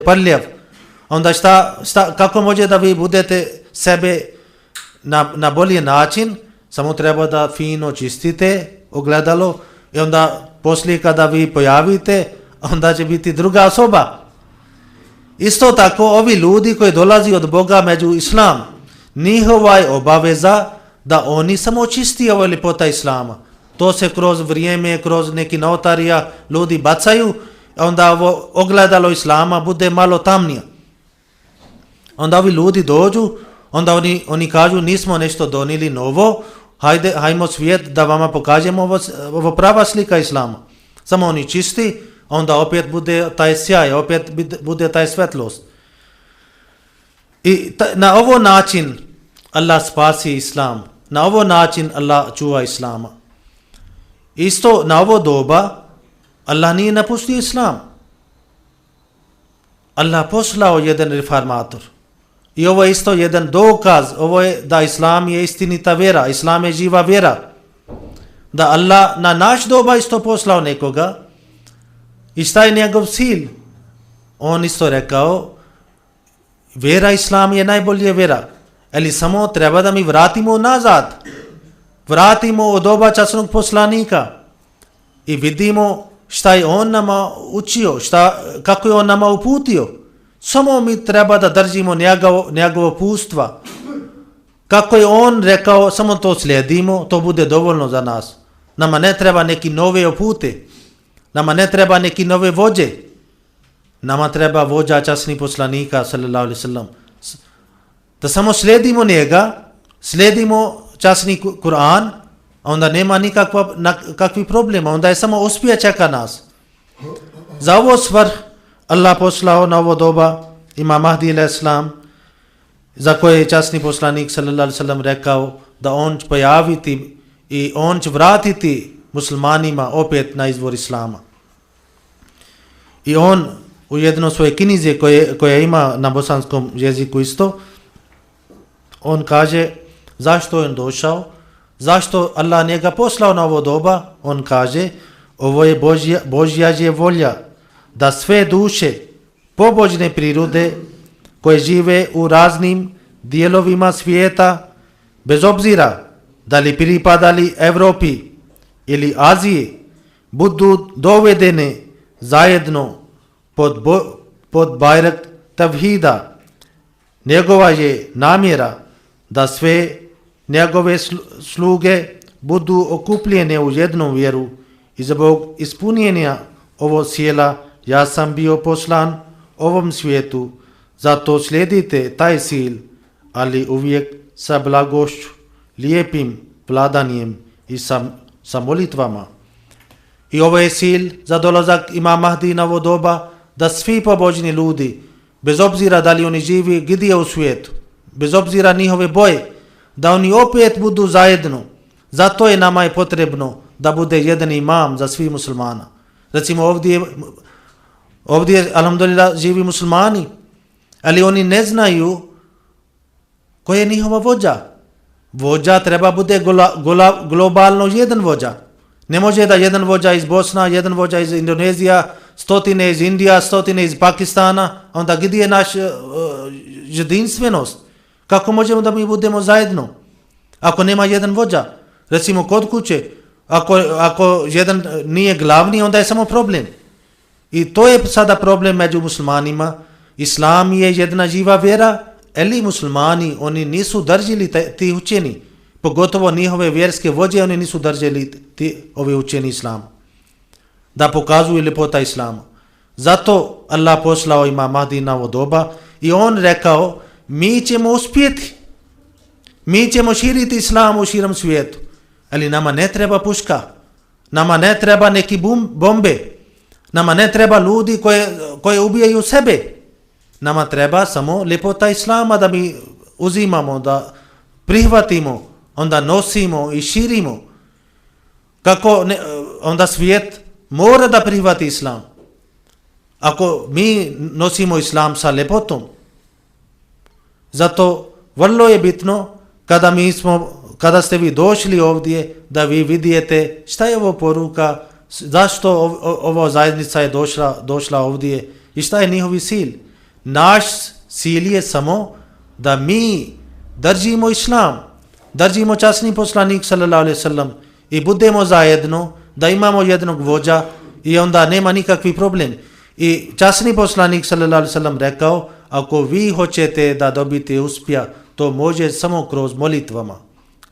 prljav, onda kako može da vi budete sebe na bolji način, samo treba da fino čistite ogledalo i onda poslije kada vi pojavite, onda će biti druga osoba. Isto tako, ovi ljudi koji dolazi od Boga među islam, njihova je obaveza da oni samo čisti ovo ljepota islama. To se kroz vrijeme, kroz neki notarija ljudi bacaju, onda ovo ogledalo islama bude malo tamnije. Onda ovi ljudi dođu, onda oni kažu nismo nešto donijeli novo, hajmo svijet da vama pokažemo ovo prava slika islama. Samo oni čisti, onda opet bude taj sjaj, opet bude taj svetlost. I na ovo način Allah spasi islam, na ovo način Allah čuva islama. Isto na ovo doba Allah nije napustio islam. Allah poslao jedan reformator. I ovo je isto jedan dokaz, ovo je da islam je istinita vjera, islam je živa vjera. Da Allah na naš doba isto poslao nekoga. I šta je njegov cilj? On isto rekao, vjera islam je najbolja vjera. Ali samo treba da mi vratimo nazad. Vratimo od doba časnog poslanika. I vidimo šta je on nama učio, kako je on nama uputio. Samo mi treba da držimo njegovo pustva. Kako je on rekao, samo to slijedimo, to bude dovoljno za nas. Nama ne treba neki nove upute. Nama ne treba neki nove vođe. Nama treba vođa časnih poslanika, sallallahu alaihi sallam. Da samo slijedimo njega, slijedimo časni Kur'an, onda nema nikakvih problema, onda je samo uspije čeka nas. Za ovo svrh Allah poslao na ovo doba Imam Mahdi alejhi selam, za koje je časni poslanik sallallahu alejhi ve sellem rekao da on će pojaviti i on će vratiti muslimanima opet na izvor islama. I on u jednoj svoje knjizi koje ima na bosanskom jeziku isto, on kaže zašto je on došao, zašto Allah njega poslao na ovo doba. On kaže, ovo je Božja je volja da sve duše pobožne prirode koje žive u raznim dijelovima svijeta, bez obzira da li pripadali Evropi ili Aziji, budu dovedene zajedno pod bajrak tavhida. Njegova je namjera da sve njegove sluge budu okupljene u jednu vjeru i zbog ispunjenja ovo sjela ja sam bio poslan ovom svijetu, zato slijedite taj cilj, ali uvijek sa blagošću, lijepim vladanjem i sa molitvama. I ovo je cilj za dolazak Imam Mahdi na ovo doba, da svi pobožni ljudi, bez obzira da li oni živi gdje u svijetu, bez obzira njihove boje, da oni opet budu zajedno. Zato je nama potrebno da bude jedan imam za svi muslimana. Recimo ovdje alhamdulillah živi muslimani, ali oni ne znaju ko je njihova vođa. Vođa treba bude globalno jedan vođa. Ne može da jedan vođa iz Bosna, jedan vođa iz Indonezija, stotine iz Indija, stotine iz Pakistana, onda gdje je naš jedinstvenost? Kako možemo da mi budemo zajedno? Ako nema jedan vođa, recimo kod kuće, ako jedan nije glavni, onda je samo problem. I to je sada problem među muslimanima. Islam je jedna živa vjera, ali muslimani, oni nisu držali ti učeni, pogotovo njihove vjerske vođe, oni nisu držali ove učeni islama, da pokazuju ljepota islama. Zato Allah poslao Imam Mahdi na ovo doba i on rekao, mi ćemo uspjeti, mi ćemo širiti islam u širom svijetu, ali nama ne treba puška, nama ne treba neki bombe, nama ne treba ljudi koje ubijaju sebe, nama treba samo ljepota islama da mi uzimamo, da prihvatimo, onda nosimo i širimo. Onda svijet mora da prihvati islam. Ako mi nosimo islam sa ljepotom, zato vrlo je bitno kada ste vi došli ovdje da vi vidite šta je ovo poruka, zašto ova zajednica je došla ovdje i šta je njihovi cilj. naš cilj je samo da mi držimo islam, držimo časni poslanik sallallahu alejhi ve sellem i budemo zajedno, da imamo jednog vođa i onda nema nikakvi problem. I časni poslanik sallallahu alejhi ve sellem rekao, ako vi hoćete da dobite uspjeh, to može samo kroz molitvama,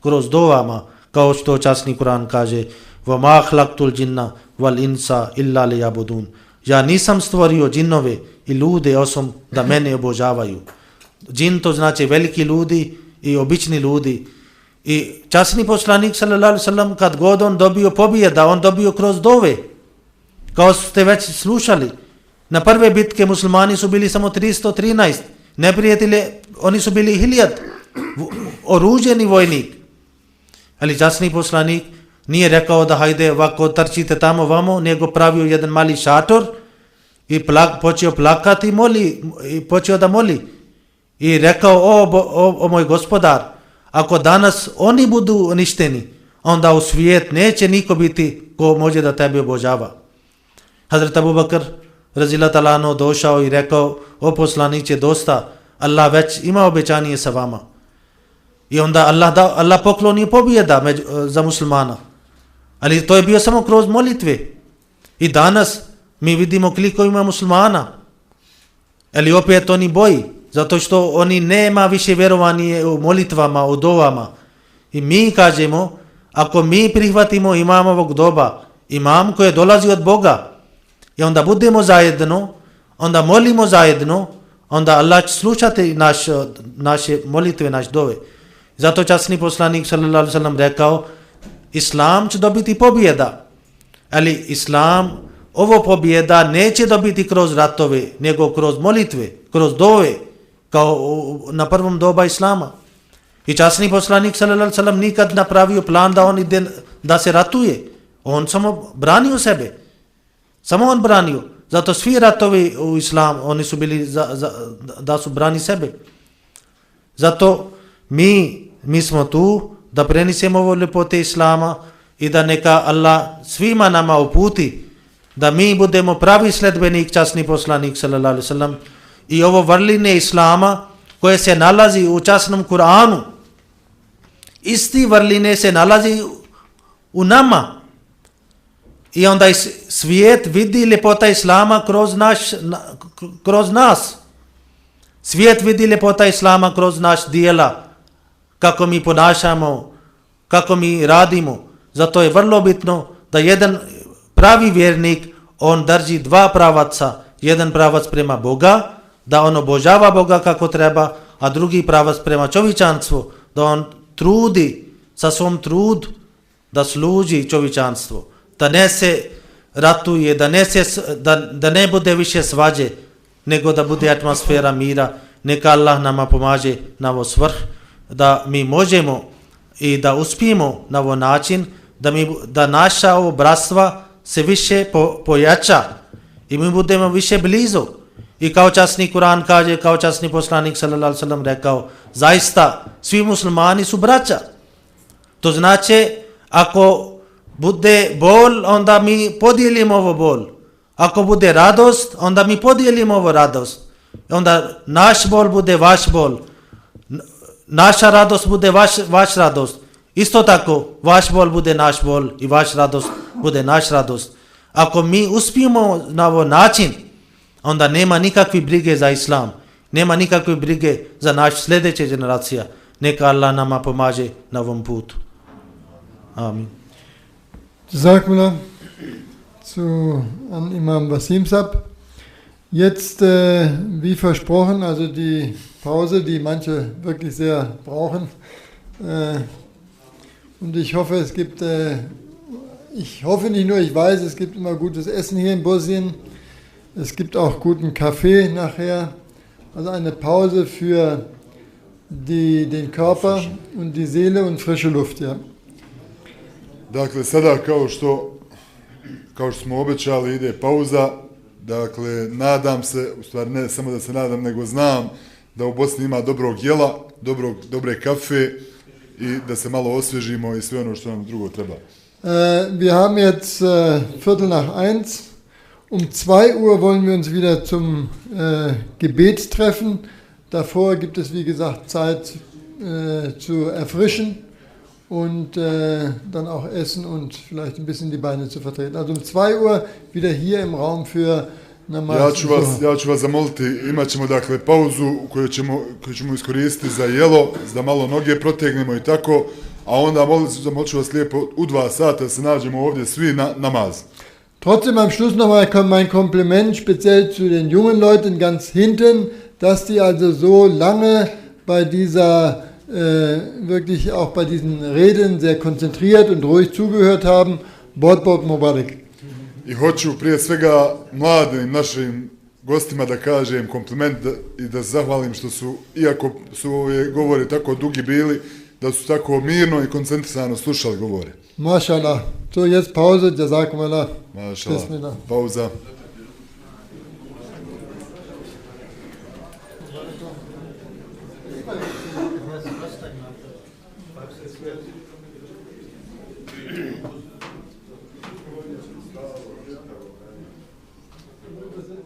kroz dovama, kao što časni Kur'an kaže: وَمَا خَلَقْتُ الْجِنَّ وَالْإِنسَ إِلَّا لِيَعْبُدُونَ. Ja nisam stvorio džinove i ljude osim da mene obožavaju. Džin to znači veliki ljudi i obični ljudi. I časni poslanik sallallahu alejhi ve sellem kad god on dobio pobjeda, on dobio kroz dove. Kao ste već slušali, na prve bitke muslimani su bili samo 313, neprijatelji oni su bili 1000, oruženi vojnik. Ali časni poslanik nije rekao da hajde ovako trčite tamo vamo, nego pravio jedan mali šator i počeo plakati i počeo da moli. I rekao, o moj gospodar, ako danas oni budu uništeni, onda u svijet neće niko biti ko može da tebe obožava. Hazret Abu Bakr radhiyallahu ta'ala anhu došao i rekao, o poslaniče, dosta, Allah već ima obećanje sa vama. I onda Allah poklonio pobjeda za muslimana. Ali to je bio samo kroz molitve. I danas mi vidimo koliko ima muslimana. Ali opet oni boji, zato što oni nema više vjerovanje u molitvama, u dovama. I mi kažemo, ako mi prihvatimo imamovog doba, imam koji dolazi od Boga, i onda budemo zajedno, onda molimo zajedno, onda Allah će slušati naše molitve, naše dove. Zato časni poslanik sallallahu alejhi ve sellem rekao, Islam će dobiti pobjeda, ali Islam, ovo pobjeda neće dobiti kroz ratove, nego kroz molitve, kroz dove, kao na prvom doba Islama. I časni poslanik sallallahu alejhi ve sellem nikad napravio plan da on ide da se ratuje. On samo branio sebe. Samo on branio. Zato svi ratovi u Islamu, oni su bili da su brani sebe. Zato mi smo tu da prenisemo ovo ljepote Islama i da neka Allah svima nama uputi da mi budemo pravi sledbenik časni poslanik sallallahu alejhi ve sellem i ovo vrline Islama koje se nalazi u časnom Kur'anu. Isti vrline se nalazi u nama. I onda svijet vidi ljepota Islama kroz nas. Svijet vidi ljepota Islama kroz naš dijela, kako mi ponašamo, kako mi radimo. Zato je vrlo bitno da jedan pravi vjernik, on drži dva pravaca. Jedan pravac prema Boga, da on obožava Boga kako treba, a drugi pravac prema čovječanstvu, da on trudi sa svom trudu da služi čovječanstvu. Da ne se ratuje, da ne bude više svađe, nego da bude atmosfera mira. Neka Allah nama pomaže na ovo svrh, da mi možemo i da uspijemo na ovo način, da naša ovo bratstva se više pojača i mi budemo više blizu. I kao časni Kur'an kaže, kao časni poslanik sallallahu alejhi ve sellem rekao, zaista svi muslimani su braća. To znači, ako bude bol, onda mi podijelimo ovo bol. Ako bude radost, onda mi podijelimo ovo radost. Onda naš bol bude vaš bol. Naša radost bude vaš radost. Isto tako, vaš bol bude naš bol i vaš radost bude naš radost. Ako mi uspijemo na ovo način, onda nema nikakve brige za Islam. Nema nikakve brige za naš sljedeće generacija. Neka Allah nama pomaže na ovom putu. Amin. Jazakumullah an Imam Wasim Sab. Jetzt, wie versprochen, also die Pause, die manche wirklich sehr brauchen. Und ich hoffe, ich hoffe nicht nur, ich weiß, es gibt immer gutes Essen hier in Bosnien. Es gibt auch guten Kaffee nachher. Also eine Pause für den Körper und die Seele und frische Luft, ja. Dakle, sada kao što smo obećali, ide pauza. Dakle, nadam se, u stvari ne samo da se nadam, nego znam da u Bosni ima dobrog jela, dobre kafe i da se malo osvježimo i sve ono što nam drugo treba. Wir haben jetzt 1:45 Um 2 Uhr wollen wir uns wieder zum Gebet treffen. Davor gibt es, wie gesagt, Zeit zu erfrischen und dann auch essen und vielleicht ein bisschen die Beine zu vertreten. Also um 2 Uhr wieder hier im Raum für namaz. Ja ću vas zamoliti, imat ćemo dakle pauzu koju ćemo iskoristiti za jelo, da malo noge protegnemo i tako, a onda molit ću vas lijepo u 2 sata da se nađemo ovdje svi na namaz. Trotzdem am Schluss nochmal mein Kompliment speziell zu den jungen Leuten ganz hinten, dass die also so lange bei dieser, wirklich auch bei diesen Reden sehr konzentriert und ruhig zugehört haben. Bot Mubarak. I hoću prije svega mladim našim gostima da kažem kompliment i da zahvalim što su, iako su ove govori tako dugi bili, da su tako mirno i koncentrisano slušali govore. Mashallah. So, jetzt Pause, Jazakumullah. Mashallah. Pauza.